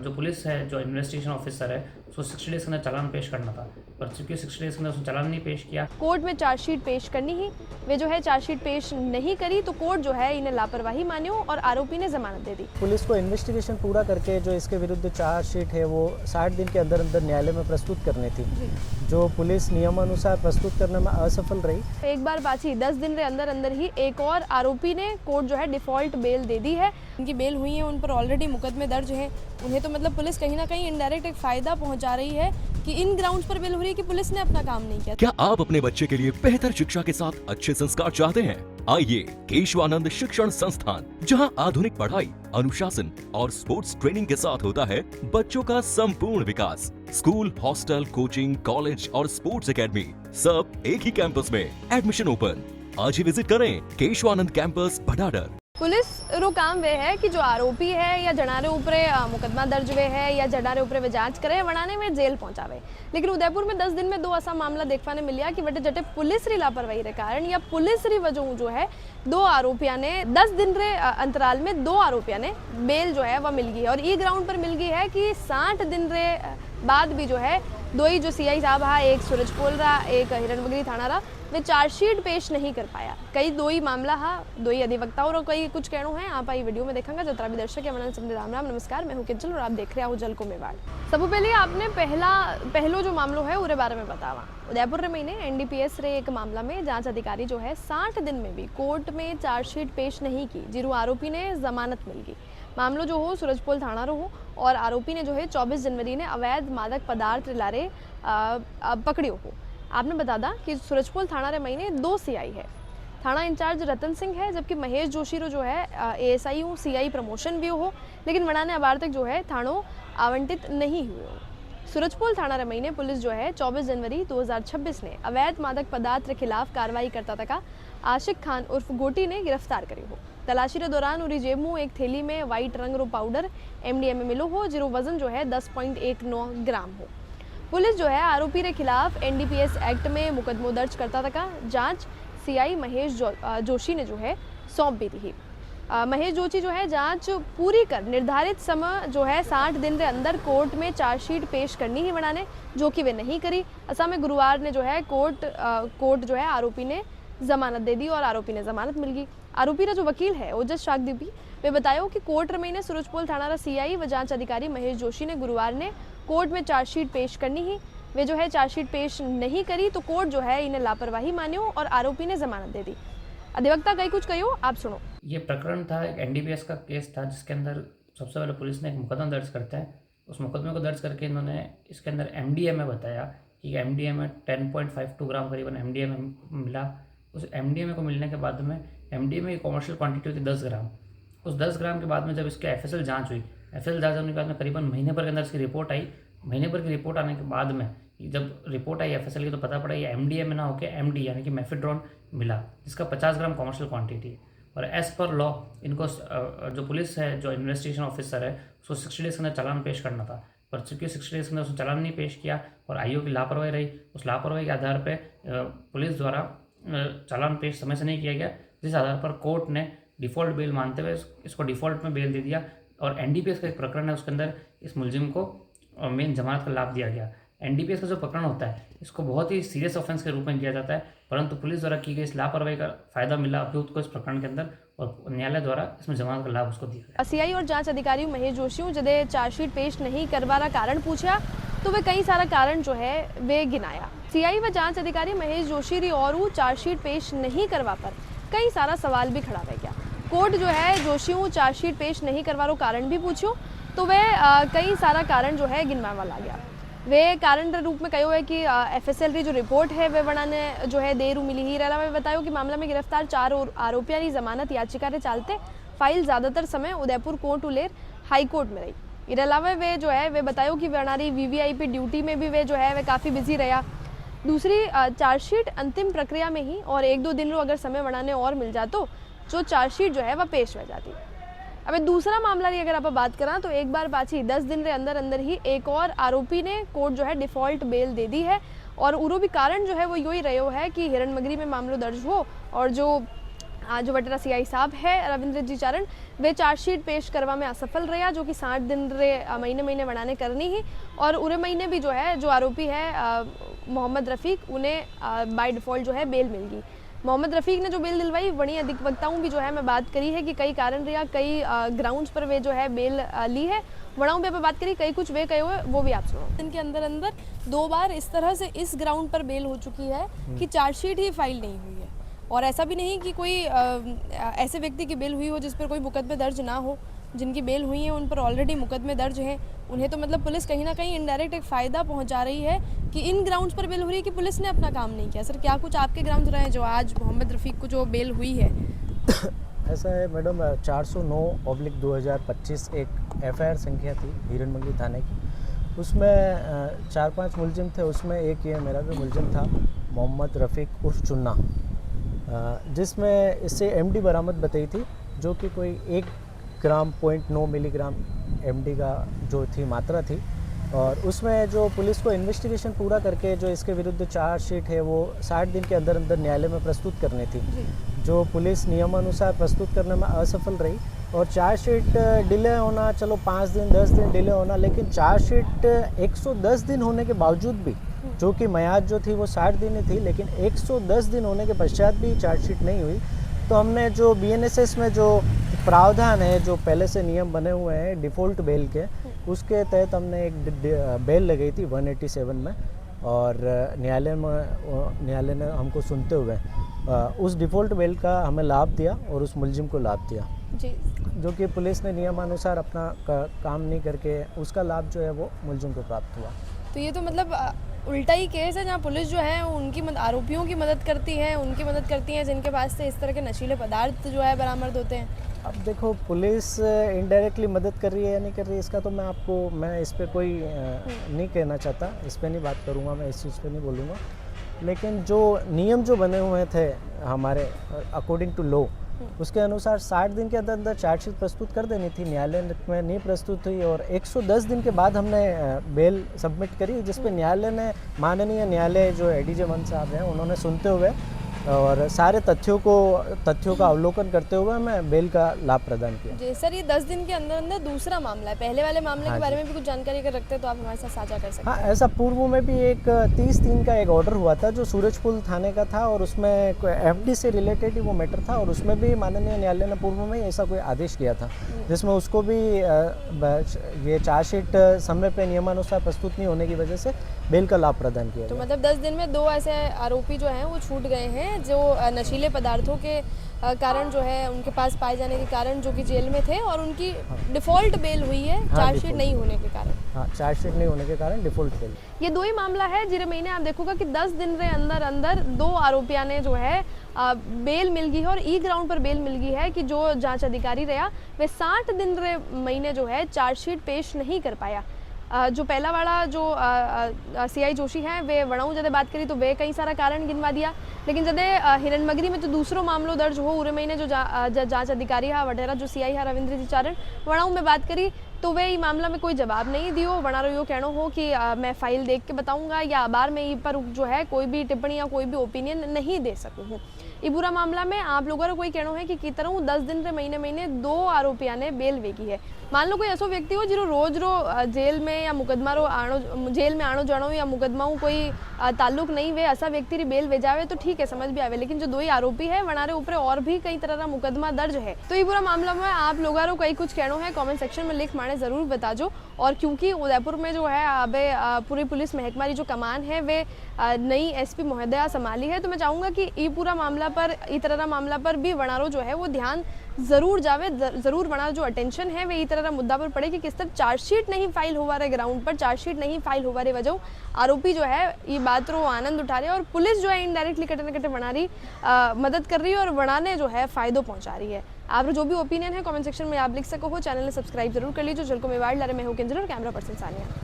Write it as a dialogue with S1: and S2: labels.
S1: जो पुलिस है, जो इन्वेस्टिगेशन ऑफिसर है, उसको 60 डेज़ के अंदर चालान पेश करना था, पर चूँकि 60 डेज़ के अंदर उसने चालान नहीं पेश किया।
S2: कोर्ट में चार्जशीट पेश करनी ही, वे जो है चार्जशीट पेश नहीं करी तो कोर्ट जो है इन्हें लापरवाही मान्यो और आरोपी ने जमानत दे दी।
S3: पुलिस को इन्वेस्टिगेशन पूरा करके जो इसके विरुद्ध चार्जशीट है वो 60 दिन के अंदर अंदर न्यायालय में प्रस्तुत करनी थी, जो पुलिस नियमानुसार प्रस्तुत करने में असफल रही।
S2: एक बार बाची 10 दिन के अंदर अंदर ही एक और आरोपी ने कोर्ट जो है डिफॉल्ट बेल दे दी है। उनकी बेल हुई है, उन पर ऑलरेडी मुकदमे दर्ज हैं। उन्हें तो मतलब पुलिस कहीं ना कहीं इनडायरेक्ट एक फायदा पहुंचा रही है कि इन ग्राउंड्स पर बेल हो रही है कि पुलिस ने अपना काम नहीं किया।
S4: क्या आप अपने बच्चे के लिए बेहतर शिक्षा के साथ अच्छे संस्कार चाहते हैं? आइए केशवानंद शिक्षण संस्थान, जहां आधुनिक पढ़ाई, अनुशासन और स्पोर्ट्स ट्रेनिंग के साथ होता है बच्चों का संपूर्ण विकास। स्कूल, हॉस्टल, कोचिंग, कॉलेज और स्पोर्ट्स एकेडमी सब एक ही कैंपस में। Admission open. आज ही विजिट करें केशवानंद कैंपस भडाडर।
S2: पुलिस रो काम वे है कि जो आरोपी है या जनारे ऊपर मुकदमा दर्ज वे है या जनारे ऊपर वे जांच करे वनाने में जेल पहुंचावे। लेकिन उदयपुर में 10 दिन में 2 ऐसा मामला देखने मिलिया कि वटे जटे पुलिस री लापरवाही रे कारण या पुलिस री वजह जो है 2 आरोपिया ने 10 दिन रे अंतराल में 2 आरोपिया ने बेल जो है वह मिल गई है। और ई ग्राउंड पर मिल गई है कि 60 दिन रे बाद भी जो है 2 ही जो सीआई साहब हा, एक सूरजपोल रहा, एक हिरणवगरी थाना रहा, वे चार्जशीट पेश नहीं कर पाया। कई 2 ही मामला हा, 2 ही अधिवक्ताओं और कई कुछ कहना है। आप आई वीडियो में देखेंगे। जतरा भी दर्शक है वनन सबने राम राम नमस्कार, मैं हूं किंजल और आप देख रहे हो जल को मेवाड़। सबसे पहले आपने पहलो जो मामलो है उरे बारे में बतावा। उदयपुर रे महीने एनडीपीएस रे एक मामला में जांच अधिकारी जो है 60 दिन में भी कोर्ट में चार्जशीट पेश नहीं की, जिरू आरोपी ने जमानत मिल गई। मामलो जो हो सूरजपोल थाना रो हो और आरोपी ने जो है 24 जनवरी ने अवैध मादक पदार्थ लारे पकड़ियो हो। आपने बता दा कि सूरजपोल थाना रे महीने 2 सीआई है। थाना इंचार्ज रतन सिंह है, जबकि महेश जोशी रो जो है एएसआई हूँ, सीआई प्रमोशन भी हो, लेकिन वनाने अबार तक जो है थानों आवंटित नहीं हुए हो। सूरजपोल थाना रे महीने पुलिस जो है 24 जनवरी 2026 ने अवैध मादक पदार्थ के खिलाफ कार्रवाई करता तका आशिक खान उर्फ गोटी ने गिरफ्तार करी हो। तलाशी के दौरान उरी जेब में एक थैली में व्हाइट रंग रो पाउडर एमडीएमए मिलो हो, जिरो वजन जो है 10.19 ग्राम हो। पुलिस जो है आरोपी के खिलाफ एनडीपीएस एक्ट में मुकदमो दर्ज करता तका जांच सीआई महेश जोशी ने जो है सौंप भी दी। महेश जोशी जो है जांच पूरी कर निर्धारित समय जो है 60 दिन के अंदर कोर्ट में चार्जशीट पेश करनी ही बनाने, जो कि वे नहीं करी। असा में गुरुवार ने जो है कोर्ट जो है आरोपी ने जमानत दे दी और आरोपी ने जमानत मिल गई। आरोपी का जो वकील है ओजस शागदीपी वे बतायो कि कोर्ट रमई ने सूरजपोल थाना रा सीआई व जांच अधिकारी महेश जोशी ने गुरुवार ने कोर्ट में चार्जशीट पेश करनी ही, वे जो है चार्जशीट पेश नहीं करी तो कोर्ट जो है इन्हें लापरवाही मान्यो और आरोपी ने जमानत दे दी। अधिवक्ता कई कुछ कहो, आप सुनो।
S1: ये प्रकरण था, एक एनडीपीएस का केस था, जिसके अंदर सबसे पहले पुलिस ने एक मुकदमा दर्ज करते हैं। उस मुकदमे को दर्ज करके इन्होंने इसके अंदर एमडीएमए बताया कि एमडीएमए 10.52 ग्राम करीबन एमडीएमए मिला। उस एमडीएमए को मिलने के बाद में एमडीएमए की कॉमर्शियल क्वांटिटी होती 10 ग्राम। उस 10 ग्राम के बाद में जब इसके एफएसएल जांच हुई, एफएसएल जांच होने के बाद में करीबन महीने भर के अंदर इसकी रिपोर्ट आई। महीने भर की रिपोर्ट आने के बाद में जब रिपोर्ट आई एफएसएल की तो पता पड़ा ये एमडीएमए ना होकर एमडी यानी कि मेफेड्रोन मिला, जिसका 50 ग्राम कॉमर्शियल क्वांटिटी है। और एज पर लॉ इनको जो पुलिस है, जो इन्वेस्टिगेशन ऑफिसर है, उसको 60 डेज़ के अंदर चालान पेश करना था, पर चूँकि 60 डेज़ के अंदर उसने चालान नहीं पेश किया और आईओ की लापरवाही रही, उस लापरवाही के आधार पर पुलिस द्वारा चालान पेश समय से नहीं किया गया, जिस आधार पर कोर्ट ने डिफ़ॉल्ट बेल मानते हुए इसको डिफ़ॉल्ट में बेल दे दिया। और एनडीपीएस का एक प्रकरण है, उसके अंदर इस मुलजिम को मेन जमानत का लाभ दिया गया। एनडीपीएस का जो प्रकरण होता है इसको बहुत ही सीरियस ऑफेंस के रूप में किया जाता है, परंतु पुलिस द्वारा की गई इस लापरवाही का फायदा मिला अभियुक्त को इस प्रकरण के अंदर और न्यायालय द्वारा इसमें जमानत का लाभ उसको दिया गया।
S2: सीआई और जांच अधिकारी महेश जोशी जदे चार्जशीट पेश नहीं करवाना कारण पूछा तो वे कई सारा कारण जो है वे गिनाया। सीआई व जांच अधिकारी महेश जोशी री और चार्जशीट पेश नहीं करवा पर कई सारा सवाल भी खड़ा रह गया। कोर्ट जो है जोशी चार्जशीट पेश नहीं करवारो कारण भी पूछो तो वे कई सारा कारण जो है गिनवावा ला गया। वे कारण के रूप में कहो है कि एफएसएल की जो रिपोर्ट है वे बनाने जो है देर मिली ही रहा। वे बतायो कि मामला में गिरफ्तार 4 आरोपियों की जमानत याचिका के चलते फाइल ज़्यादातर समय उदयपुर कोर्ट उलेर हाई कोर्ट में रही। इसके अलावा वे जो है वे बतायो कि वनारी वीवीआईपी ड्यूटी में भी वे जो है वे काफ़ी बिजी रहा। दूसरी चार्जशीट अंतिम प्रक्रिया में ही और 1-2 दिन रो अगर समय बनाने और मिल जातो जो चार्जशीट जो है वह पेश हो जाती। अब दूसरा मामला की अगर आप बात करें तो एक बार बाची 10 दिन के अंदर अंदर ही एक और आरोपी ने कोर्ट जो है डिफॉल्ट बेल दे दी है और उरो भी कारण जो है वो यही रहो है कि हिरणमगरी में मामलो दर्ज हो और जो जो वडेरा सीआई साहब है रविंद्र जी चारण वे चार्जशीट पेश करवा में असफल रहा, जो कि 60 दिन रे महीने वड़ाने करनी ही और उरे महीने भी जो है जो आरोपी है मोहम्मद रफ़ीक उन्हें बाय डिफ़ॉल्ट जो है बेल मिल गई। मोहम्मद रफ़ीक ने जो बेल दिलवाई वहीं अधिवक्ताओं भी जो है मैं बात करी है कि कई कारण रहा, कई ग्राउंड्स पर वे जो है बेल ली है। वड़ाऊँ पे बात करी, कई कुछ वे कहे हुए वो भी आप सुनो। दिन के अंदर 2 बार इस तरह से इस ग्राउंड पर बेल हो चुकी है कि चार्जशीट ही फाइल नहीं हुई है और ऐसा भी नहीं कि कोई ऐसे व्यक्ति की बेल हुई हो जिस पर कोई मुकदमे दर्ज ना हो। जिनकी बेल हुई है उन पर ऑलरेडी मुकदमे दर्ज हैं। उन्हें तो मतलब पुलिस कहीं ना कहीं इनडायरेक्ट एक फ़ायदा पहुंचा रही है कि इन ग्राउंड्स पर बेल हो रही है कि पुलिस ने अपना काम नहीं किया। सर क्या कुछ आपके ग्राउंड्स रहे हैं जो आज मोहम्मद रफ़ीक को जो बेल हुई है?
S3: ऐसा है मैडम, 409/2025 एक FIR संख्या थी हिरनमंगली थाने की। उसमें 4-5 मुलजिम थे, उसमें एक ये मेरा भी मुलजिम था मोहम्मद रफ़ीक उर्फ चुन्ना, जिसमें इससे MD बरामद बताई थी जो कि कोई 1 ग्राम 0.9 मिलीग्राम MD का जो थी मात्रा थी। और उसमें जो पुलिस को इन्वेस्टिगेशन पूरा करके जो इसके विरुद्ध चार्जशीट है वो 60 दिन के अंदर न्यायालय में प्रस्तुत करनी थी, जो पुलिस नियमानुसार प्रस्तुत करने में असफल रही। और चार्जशीट डिले होना, चलो 5 दिन 10 दिन डिले होना, लेकिन चार्जशीट 110 दिन होने के बावजूद भी, जो कि मियाद जो थी वो 60 दिन ही थी, लेकिन 110 दिन होने के पश्चात भी चार्जशीट नहीं हुई। तो हमने जो BNSS में जो प्रावधान है, जो पहले से नियम बने हुए हैं डिफ़ॉल्ट बेल के, उसके तहत हमने एक बेल लगाई थी 187 में और न्यायालय ने हमको सुनते हुए उस डिफ़ॉल्ट बेल का हमें लाभ दिया और उस मुलजिम को लाभ दिया
S2: जी,
S3: जो कि पुलिस ने नियमानुसार अपना काम नहीं करके उसका लाभ जो है वो मुलजिम को प्राप्त हुआ।
S2: तो ये तो मतलब उल्टा ही केस है, जहाँ पुलिस जो है उनकी आरोपियों की मदद करती है, उनकी मदद करती है जिनके पास से इस तरह के नशीले पदार्थ जो है बरामद होते हैं।
S3: अब देखो, पुलिस इनडायरेक्टली मदद कर रही है या नहीं कर रही है, इसका तो मैं इस पर कोई नहीं कहना चाहता, इस पर नहीं बात करूँगा, मैं इस चीज़ पे नहीं बोलूँगा। लेकिन जो नियम जो बने हुए थे हमारे अकॉर्डिंग टू लॉ, उसके अनुसार 60 दिन के अंदर चार्जशीट प्रस्तुत कर देनी थी। न्यायालय में नहीं प्रस्तुत हुई और 110 दिन के बाद हमने बेल सबमिट करी, जिस पे न्यायालय ने, माननीय न्यायालय जो ADJ मन साहब हैं, उन्होंने सुनते हुए और सारे तथ्यों का अवलोकन करते हुए हमें बेल का लाभ प्रदान किया।
S2: जी सर, ये 10 दिन के अंदर दूसरा मामला है। पहले वाले मामले के बारे में भी कुछ जानकारी अगर रखते हैं तो आप हमारे साथ साझा कर सकते हैं।
S3: हाँ, ऐसा पूर्व में भी एक 30/3 का एक ऑर्डर हुआ था जो सूरजपुर थाने का था और उसमें FD से रिलेटेड ही वो मैटर था और उसमें भी माननीय न्यायालय ने पूर्व में ऐसा कोई आदेश किया था जिसमें उसको भी ये चार्जशीट समय पे नियमानुसार प्रस्तुत नहीं होने की वजह से बेल का लाभ प्रदान किया।
S2: तो मतलब 10 दिन में 2 ऐसे आरोपी जो हैं वो छूट गए हैं जो नशीले पदार्थों के कारण जो है उनके पास पाए जाने के कारण जो कि जेल में थे और उनकी डिफ़ॉल्ट बेल हुई है चार्जशीट नहीं होने के कारण।
S3: हाँ, चार्जशीट नहीं होने के कारण डिफ़ॉल्ट बेल।
S2: ये 2 ही मामला है जिरे महीने आप देखोगा कि 10 दिन रे अंदर 2 आरोपियों ने जो है बेल मिल गई है और ई ग्राउंड पर बेल मिल गई है कि जो जांच अधिकारी रहा वे 60 दिन रे महीने जो है चार्जशीट पेश नहीं कर पाया। जो पहला वाला जो CI जोशी हैं वे वड़ाऊँ जदे बात करी तो वे कई सारा कारण गिनवा दिया, लेकिन जदे हिरनमगरी में जो दूसरो मामलो दर्ज हो उरे महीने जो जांच अधिकारी है वडेरा जो CI है रविंद्र जी चारण वड़ाऊँ में बात करी तो वे मामला में कोई जवाब नहीं दियो। वनारो यो कहनो हो कि मैं फाइल देख के बताऊंगा या अबार में पर जो है कोई भी टिप्पणी या कोई भी ओपिनियन नहीं दे सकूँ हूँ। ये बुरा मामला में आप लोगों को कोई कहना है कि तरह 10 दिन रे महीने 2 आरोपियों ने बेल वेगी है। मान लो कोई ऐसो व्यक्ति हो जो रोज जेल में या मुकदमा जेल में आनो जानो या मुकदमाओं कोई ताल्लुक नहीं वे ऐसा व्यक्ति री बेल वेजावे तो ठीक है, समझ भी आवे, लेकिन जो 2 ही आरोपी है वनारे ऊपर और भी कई तरह का मुकदमा दर्ज है। तो ये पूरा मामला में आप लोगों को कई कुछ कहना है कमेंट सेक्शन में लिख माने जरूर बता जो। और क्योंकि उदयपुर में जो है अबे पूरी पुलिस महकमा की जो कमान है वे नई SP महोदया संभाली है, तो मैं चाहूँगा कि ये पूरा मामला पर इस तरह मामला पर भी वनारो जो है वो ध्यान ज़रूर जावे, ज़रूर वनारो जो अटेंशन है वे इस तरह मुद्दा पर पड़े कि किस तरह चार्जशीट नहीं फाइल हुआ रहे, ग्राउंड पर चार्जशीट नहीं फाइल हुआ रहे वजह आरोपी जो है ये बात रो आनंद उठा रहे और पुलिस जो है इनडायरेक्टली कटे न कटे बना रही मदद कर रही है और बनाने जो है फ़ायदों पहुँचा रही है। आप जो भी ओपिनियन है कमेंट सेक्शन में आप लिख सको हो। चैनल ने सब्सक्राइब जरूर कर लीजिए। चल को मेवाड़ लारे मैं हूँ केंद्र और कैमरा पर्सन सानिया।